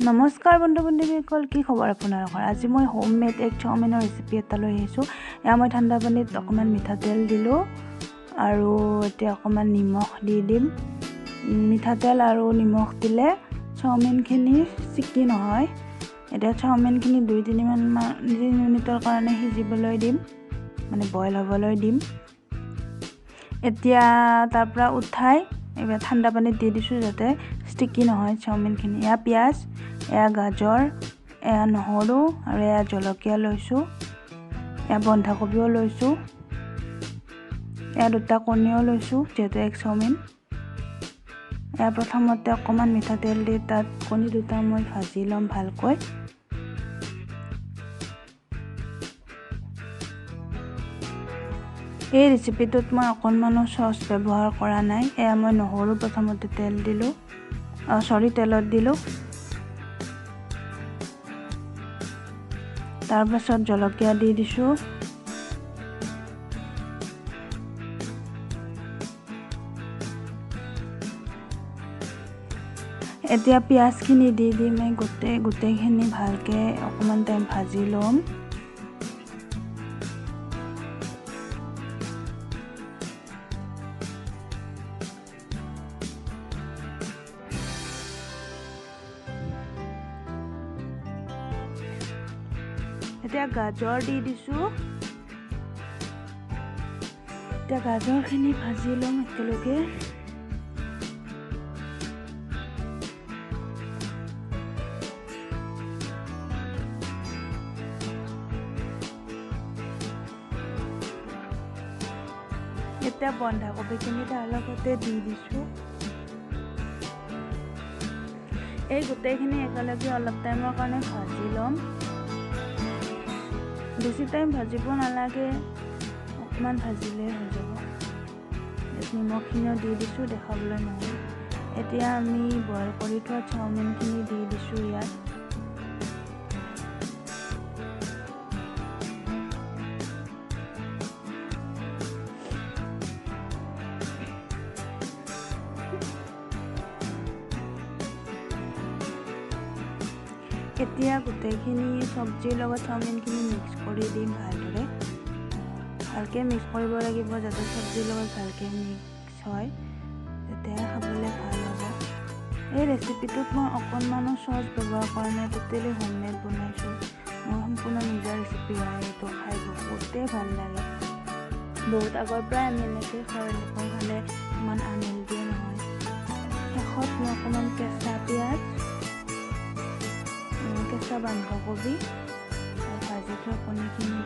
নমস্কাৰ বন্ধু-বান্ধৱীসকল, কি খবৰ আপোনালোকৰ? আজি মই হোমমেড এগ চাওমিনৰ ৰেচিপি এটা লৈ আহিছোঁ। এয়া মই ঠাণ্ডা পানীত অকণমান মিঠাতেল দিলোঁ আৰু এতিয়া অকণমান নিমখ দি দিম। মিঠাতেল আৰু নিমখ দিলে চাওমিনখিনি চিকি নহয়। এতিয়া চাওমিনখিনি 2-3 মিনিটৰ কাৰণে সিজিবলৈ দিম, মানে বইল হ'বলৈ দিম। এতিয়া তাৰ পৰা উঠাই এইবাৰ ঠাণ্ডা পানীত দি দিছোঁ যাতে ষ্টিকি নহয় চাওমিনখিনি। এয়া পিঁয়াজ, এয়া গাজৰ, এয়া নহৰু আৰু এয়া জলকীয়া লৈছোঁ। এয়া বন্ধাকবিও লৈছোঁ। এয়া 2টা কণীও লৈছোঁ যিহেতু এগ চাওমিন। এয়া প্ৰথমতে অকণমান মিঠাতেল দি তাত কণী 2টা মই ভাজি ল'ম ভালকৈ। এই ৰেচিপিটোত মই অকণমানো চচ ব্যৱহাৰ কৰা নাই। এয়া মই নহৰু প্ৰথমতে তেলত দিলোঁ। তাৰপাছত জলকীয়া দি দিছোঁ। এতিয়া পিঁয়াজখিনি দি মই গোটেইখিনি ভালকৈ অকণমান টাইম ভাজি ল'ম। এতিয়া গাজৰ দি দিছোঁ। এতিয়া গাজৰখিনি ভাজি ল'ম একেলগে। এতিয়া বন্ধাকবিখিনি তাৰ লগতে দি দিছোঁ। এই গোটেইখিনি একেলগে অলপ টাইমৰ কাৰণে ভাজি ল'ম। বেছি টাইম ভাজিব নালাগে, অকণমান ভাজিলেই হৈ যাব। নিমখখিনিও দি দিছোঁ দেখাবলৈ নহয়। এতিয়া আমি বইল কৰি থোৱা চাওমিনখিনি দি দিছোঁ ইয়াত। এতিয়া গোটেইখিনি চব্জিৰ লগত চাওমিনখিনি মিক্স কৰি দিম ভালদৰে। ভালকৈ মিক্স কৰিব লাগিব যাতে চব্জিৰ লগত ভালকৈ মিক্স হয়, তেতিয়া খাবলৈ ভাল হ'ব। এই ৰেচিপিটোত মই অকণমানো চচ ব্যৱহাৰ কৰা নাই, টোটেলি হোমমেড বনাইছোঁ। মই সম্পূৰ্ণ নিজৰ ৰেচিপি হয়, এইটো খাই বহুতেই ভাল লাগে। বহুত আগৰ পৰাই আমি এনেকৈ খালে ইমান আনহেল্ডিয়ে নহয়। শেষত মই অকণমান কেঁচা পিঁয়াজ, কেঁচা বন্ধাকবি আৰু ভাজি থোৱা কণীখিনি